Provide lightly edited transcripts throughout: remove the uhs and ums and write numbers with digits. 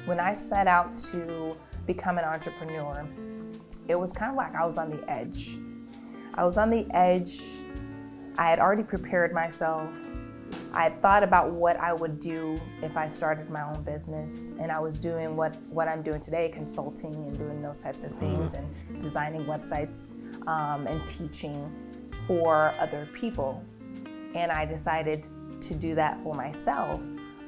When I set out to become an entrepreneur, it was kind of like I was on the edge. I was on the edge. I had already prepared myself. I had thought about what I would do if I started my own business, and I was doing what I'm doing today, consulting and doing those types of things and designing websites and teaching for other people. And I decided to do that for myself,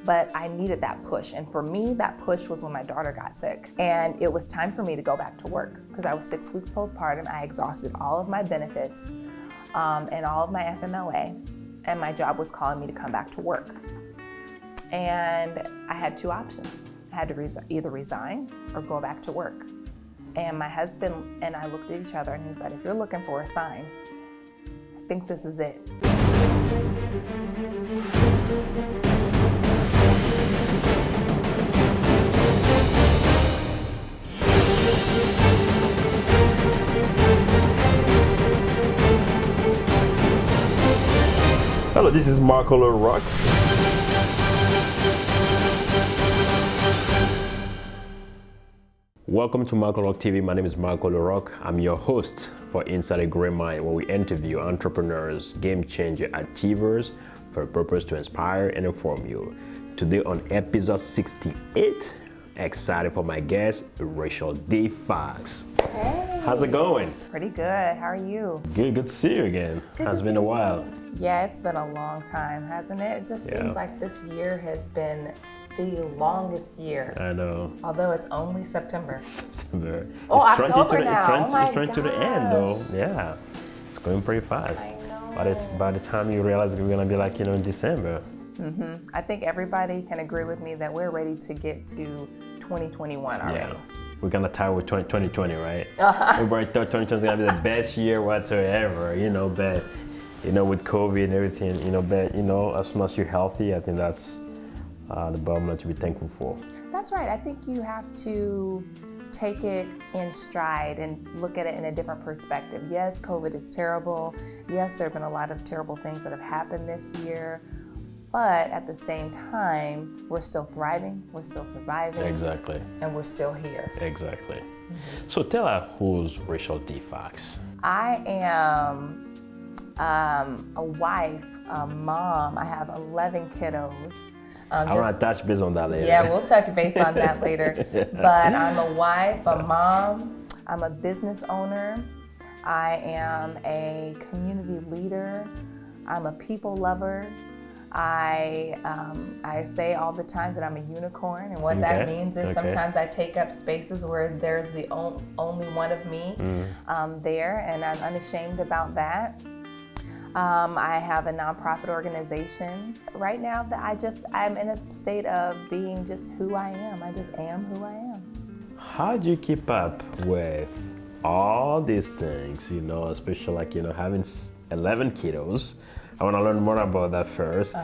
but I needed that push. And for me, that push was when my daughter got sick. And it was time for me to go back to work because I was 6 weeks postpartum. I exhausted all of my benefits and all of my FMLA. And my job was calling me to come back to work. And I had two options. I had to either resign or go back to work. And my husband and I looked at each other and he said, if you're looking for a sign, I think this is it. Hello, this is Marco LaRock. Welcome to Marco LaRock TV. My name is Marco LaRock. I'm your host for Inside a Great Mind, where we interview entrepreneurs, game changer achievers for a purpose to inspire and inform you. Today on episode 68, excited for my guest, Rachel D. Fox. Hey. How's it going? Pretty good. How are you? Good to see you again. It's been a while. Yeah, it's been a long time, hasn't it? It just seems like this year has been the longest year. I know. Although it's only September. Oh, October now. It's trying to the end, though. Yeah, it's going pretty fast. I know. By the time you realize we're gonna be like, in December. Mm-hmm. I think everybody can agree with me that we're ready to get to 2021 already. Yeah. We're gonna tie with 2020, right? Everybody thought 2020 was gonna be the best year whatsoever, but with COVID and everything, but as soon as you're healthy, I think that's the bottom line to be thankful for. That's right. I think you have to take it in stride and look at it in a different perspective. Yes, COVID is terrible. Yes, there have been a lot of terrible things that have happened this year. But at the same time, we're still thriving, we're still surviving. Exactly. And we're still here. Exactly. Mm-hmm. So tell us, who's Rachel D. Fox? I am a wife, a mom. I have 11 kiddos. I want to touch base on that later. Yeah, we'll touch base on that later. But I'm a wife, a mom, I'm a business owner. I am a community leader. I'm a people lover. I say all the time that I'm a unicorn, and what that means is sometimes I take up spaces where there's the only one of me there, and I'm unashamed about that. I have a nonprofit organization right now that I'm in a state of being just who I am. I just am who I am. How do you keep up with all these things, especially having 11 kiddos? I want to learn more about that first.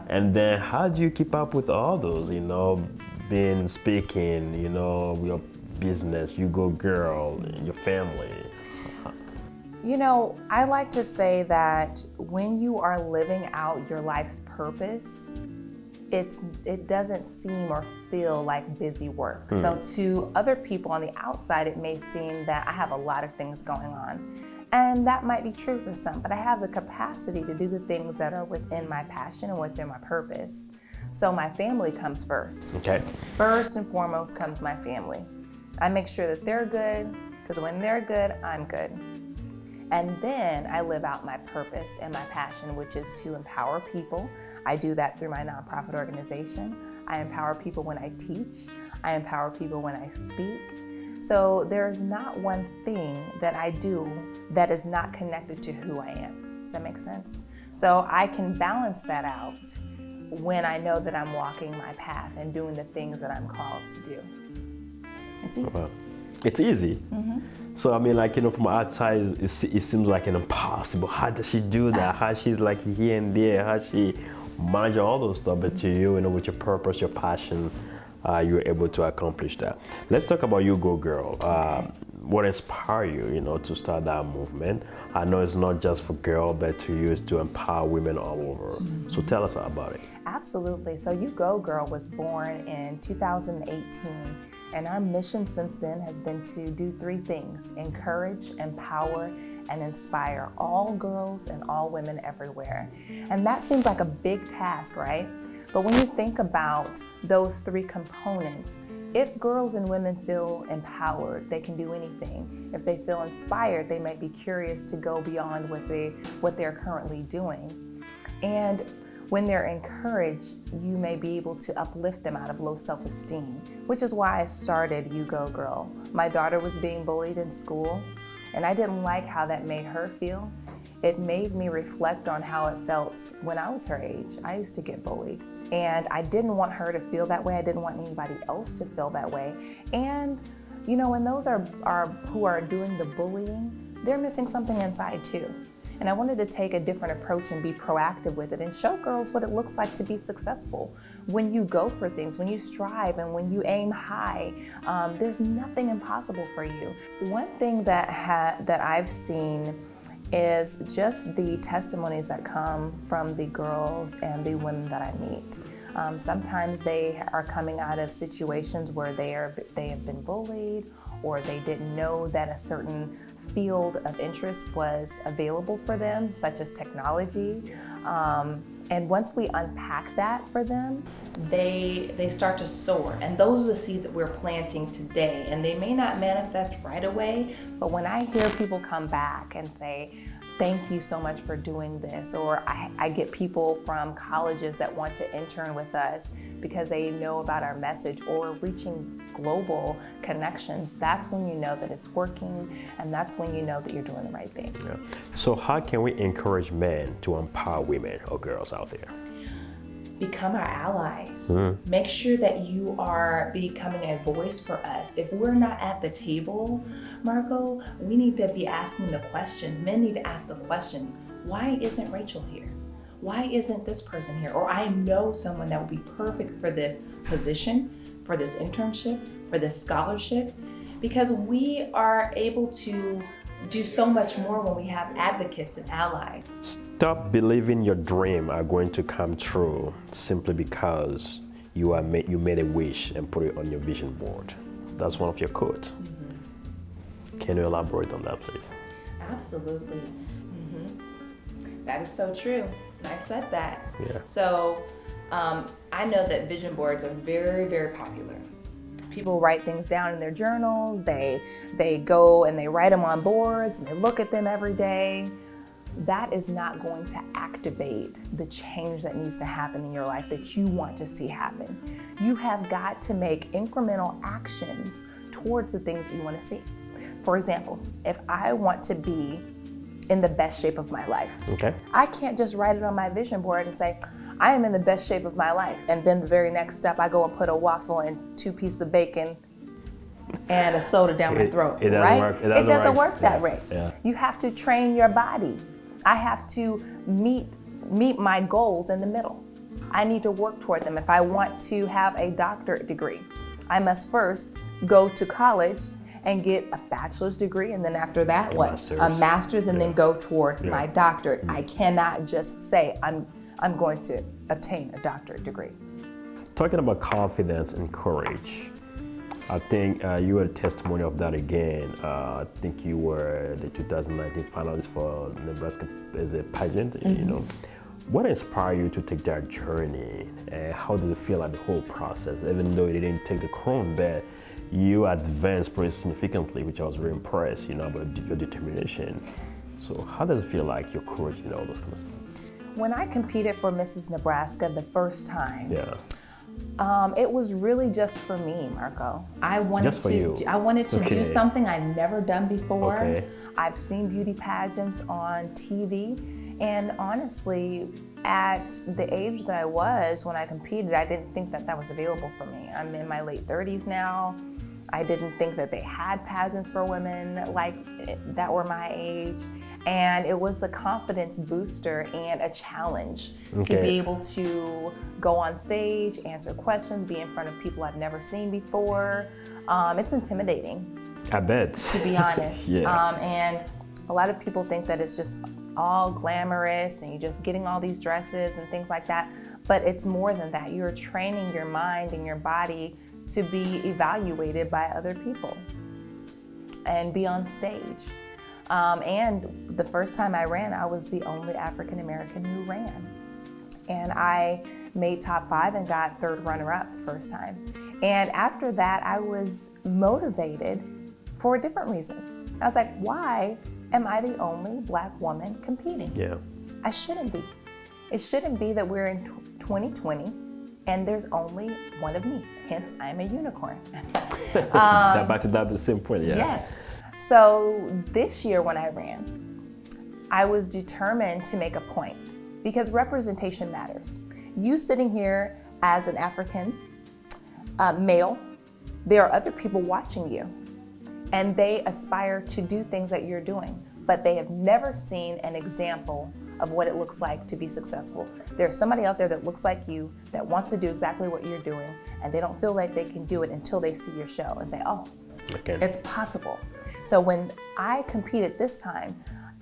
And then how do you keep up with all those, speaking, your business, you go girl, your family? I like to say that when you are living out your life's purpose, it doesn't seem or feel like busy work. So to other people on the outside, it may seem that I have a lot of things going on. And that might be true for some, but I have the capacity to do the things that are within my passion and within my purpose. So my family comes first. Okay. First and foremost comes my family. I make sure that they're good, because when they're good, I'm good. And then I live out my purpose and my passion, which is to empower people. I do that through my nonprofit organization. I empower people when I teach. I empower people when I speak. So there's not one thing that I do that is not connected to who I am. Does that make sense? So I can balance that out when I know that I'm walking my path and doing the things that I'm called to do. It's easy. It's easy. Mm-hmm. So from outside, it seems like an impossible. How does she do that? How she's like here and there? How she manage all those stuff? But to you, with your purpose, your passion, you were able to accomplish that. Let's talk about You Go Girl. What inspired you, to start that movement? I know it's not just for girls, but to use to empower women all over. So tell us about it. Absolutely. So You Go Girl was born in 2018, and our mission since then has been to do three things: encourage, empower, and inspire all girls and all women everywhere. And that seems like a big task, right? But when you think about those three components, if girls and women feel empowered, they can do anything. If they feel inspired, they might be curious to go beyond what they're currently doing. And when they're encouraged, you may be able to uplift them out of low self-esteem, which is why I started You Go Girl. My daughter was being bullied in school, and I didn't like how that made her feel. It made me reflect on how it felt when I was her age. I used to get bullied, and I didn't want her to feel that way. I didn't want anybody else to feel that way. And when those are who are doing the bullying, they're missing something inside too. And I wanted to take a different approach and be proactive with it and show girls what it looks like to be successful. When you go for things, when you strive, and when you aim high, there's nothing impossible for you. One thing that I've seen is just the testimonies that come from the girls and the women that I meet. Sometimes they are coming out of situations where they have been bullied, or they didn't know that a certain field of interest was available for them, such as technology. And once we unpack that for them, they start to soar. And those are the seeds that we're planting today. And they may not manifest right away, but when I hear people come back and say, thank you so much for doing this, or I get people from colleges that want to intern with us because they know about our message, or reaching global connections, that's when you know that it's working, and that's when you know that you're doing the right thing. Yeah. So how can we encourage men to empower women or girls out there? Become our allies. Make sure that you are becoming a voice for us. If we're not at the table, Marco, we need to be asking the questions. Men need to ask the questions. Why isn't Rachel here? Why isn't this person here? Or I know someone that would be perfect for this position, for this internship, for this scholarship, because we are able to do so much more when we have advocates and allies. Stop believing your dream are going to come true simply because you made a wish and put it on your vision board. That's one of your quotes. Can you elaborate on that, please? Absolutely. That is so true. I said that. Yeah. So I know that vision boards are very, very popular. People write things down in their journals. They go and they write them on boards and they look at them every day. That is not going to activate the change that needs to happen in your life that you want to see happen. You have got to make incremental actions towards the things that you want to see. For example, if I want to be in the best shape of my life, I can't just write it on my vision board and say, I am in the best shape of my life. And then the very next step, I go and put a waffle and 2 pieces of bacon and a soda down my throat, right? It doesn't work that way. Yeah. You have to train your body. I have to meet my goals in the middle. I need to work toward them. If I want to have a doctorate degree, I must first go to college and get a bachelor's degree, and then after that, a master's, and then go towards my doctorate. I cannot just say I'm going to obtain a doctorate degree. Talking about confidence and courage, I think you were a testimony of that again. I think you were the 2019 finalist for Nebraska as a pageant. What inspired you to take that journey? How did it feel like the whole process? Even though you didn't take the crown, but you advanced pretty significantly, which I was very impressed, about your determination. So how does it feel like, your courage, all those kind of stuff? When I competed for Mrs. Nebraska the first time, it was really just for me, Marco. I wanted to do something I'd never done before. I've seen beauty pageants on TV, and honestly, at the age that I was when I competed, I didn't think that was available for me. I'm in my late 30s now. I didn't think that they had pageants for women like that were my age. And it was a confidence booster and a challenge to Okay. be able to go on stage, answer questions, be in front of people I've never seen before. It's intimidating, I bet. to be honest. Yeah. And a lot of people think that it's just all glamorous and you're just getting all these dresses and things like that. But it's more than that. You're training your mind and your body to be evaluated by other people and be on stage. And the first time I ran, I was the only African American who ran. And I made top 5 and got 3rd runner-up the first time. And after that, I was motivated for a different reason. I was like, why am I the only Black woman competing? Yeah. I shouldn't be. It shouldn't be that we're in 2020 and there's only one of me. Hence, I'm a unicorn. Back to that same point, yeah. Yes. So this year when I ran, I was determined to make a point because representation matters. You sitting here as an African male, there are other people watching you and they aspire to do things that you're doing, but they have never seen an example of what it looks like to be successful. There's somebody out there that looks like you that wants to do exactly what you're doing and they don't feel like they can do it until they see your show and say, oh, Okay. it's possible. So when I competed this time,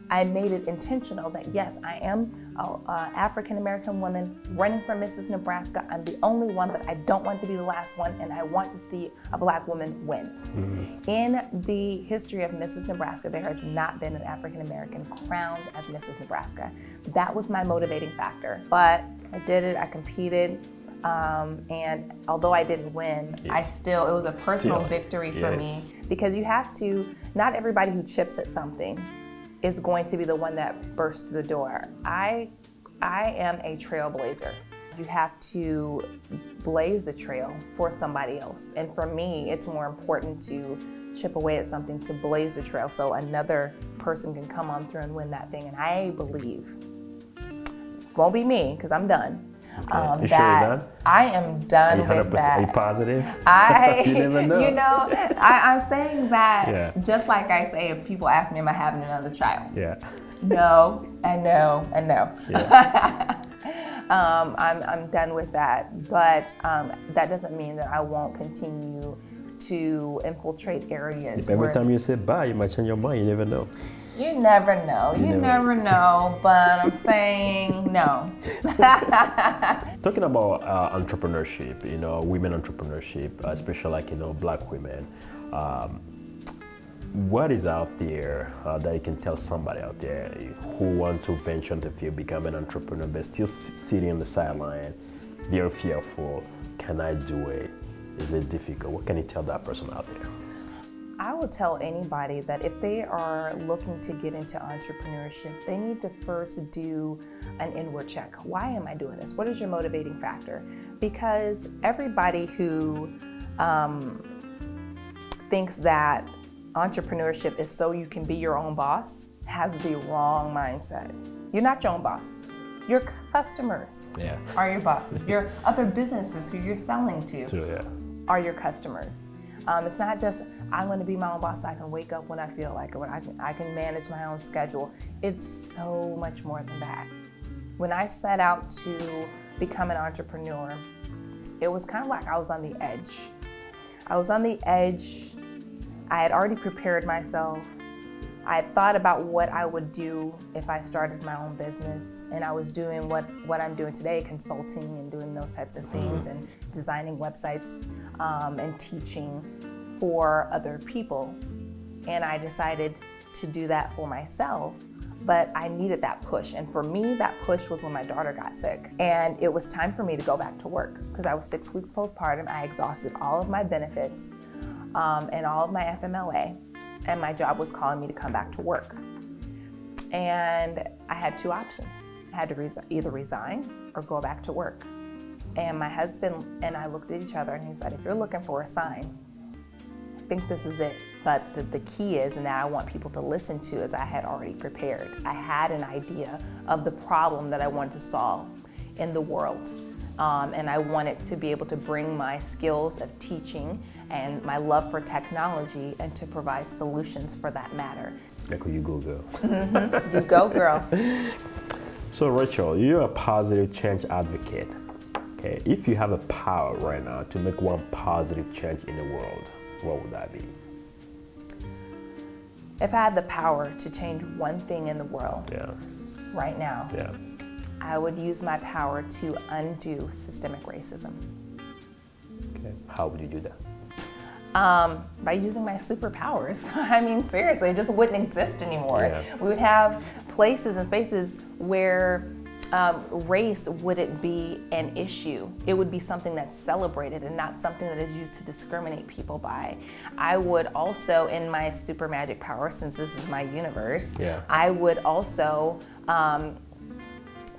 I made it intentional that yes, I am an African-American woman running for Mrs. Nebraska. I'm the only one, but I don't want to be the last one, and I want to see a Black woman win. Mm-hmm. In the history of Mrs. Nebraska, there has not been an African-American crowned as Mrs. Nebraska. That was my motivating factor, but I did it, I competed. And although I didn't win, it was a personal victory for me because you have to, not everybody who chips at something is going to be the one that bursts through the door. I am a trailblazer. You have to blaze the trail for somebody else. And for me, it's more important to chip away at something to blaze the trail so another person can come on through and win that thing. And I believe, won't be me because I'm done. Okay. You sure you're done? I am done with that. Are you positive? You never know. You know, I'm saying that just like I say, if people ask me, am I having another child? Yeah. No, and no, and no. Yeah. I'm done with that, but that doesn't mean that I won't continue to infiltrate areas. Every time you say bye, you might change your mind. You never know. You never know. You never know, but I'm saying no. Talking about entrepreneurship, women entrepreneurship, especially like, Black women. What is out there that you can tell somebody out there who want to venture into the field, become an entrepreneur, but still sitting on the sideline, very fearful? Can I do it? Is it difficult? What can you tell that person out there? I will tell anybody that if they are looking to get into entrepreneurship, they need to first do an inward check. Why am I doing this? What is your motivating factor? Because everybody who thinks that entrepreneurship is so you can be your own boss has the wrong mindset. You're not your own boss. Your customers are your bosses. Your other businesses who you're selling to are your customers. It's not just, I'm going to be my own boss so I can wake up when I feel like it, when I can manage my own schedule. It's so much more than that. When I set out to become an entrepreneur, it was kind of like I was on the edge. I was on the edge. I had already prepared myself. I had thought about what I would do if I started my own business, and I was doing what I'm doing today, consulting and doing those types of things and designing websites and teaching for other people. And I decided to do that for myself, but I needed that push. And for me, that push was when my daughter got sick. And it was time for me to go back to work because I was 6 weeks postpartum. I exhausted all of my benefits and all of my FMLA. And my job was calling me to come back to work. And I had 2 options. I had to either resign or go back to work. And my husband and I looked at each other and he said, if you're looking for a sign, I think this is it. But the key is, and that I want people to listen to, is I had already prepared. I had an idea of the problem that I wanted to solve in the world. And I wanted to be able to bring my skills of teaching and my love for technology and to provide solutions for that matter. Like, you go, girl. You go, girl. So, Rachel, you're a positive change advocate. Okay, if you have a power right now to make one positive change in the world, what would that be? If I had the power to change one thing in the world right now, I would use my power to undo systemic racism. Okay, how would you do that? By using my superpowers. I mean, seriously, it just wouldn't exist anymore. Yeah. We would have places and spaces where race wouldn't be an issue. It would be something that's celebrated and not something that is used to discriminate people by. I would also, in my super magic power, since this is my universe, I would also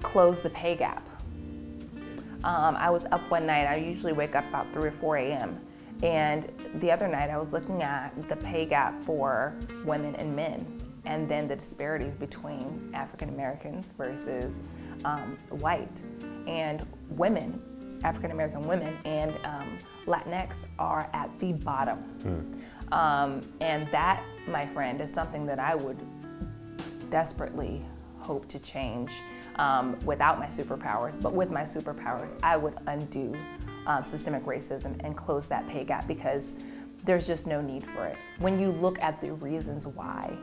close the pay gap. I was up one night, I usually wake up about 3 or 4 a.m. And the other night I was looking at the pay gap for women and men, and then the disparities between African Americans versus white. And women, African American women and Latinx are at the bottom. And that, my friend, is something that I would desperately hope to change without my superpowers. But with my superpowers, I would undo systemic racism and close that pay gap, because there's just no need for it. When you look at the reasons why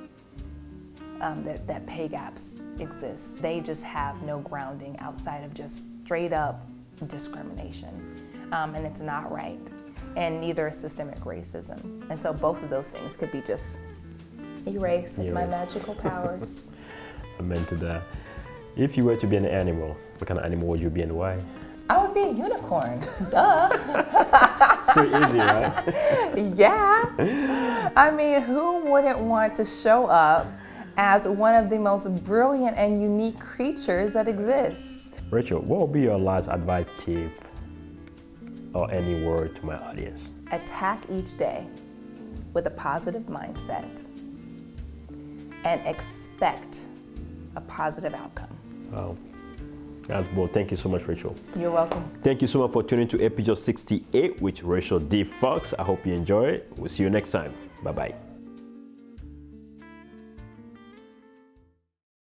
that pay gaps exist, they just have no grounding outside of just straight up discrimination. And it's not right. And neither is systemic racism. And so both of those things could be just erased with my magical powers. Amen to that. If you were to be an animal, what kind of animal would you be and why? I would be a unicorn. Duh. It's pretty easy, right? Yeah. I mean, who wouldn't want to show up as one of the most brilliant and unique creatures that exists? Rachel, what would be your last advice, tip, or any word to my audience? Attack each day with a positive mindset and expect a positive outcome. Wow. That's bold. Thank you so much, Rachel. You're welcome. Thank you so much for tuning to episode 68 with Rachel D. Fox. I hope you enjoy it. We'll see you next time. Bye-bye.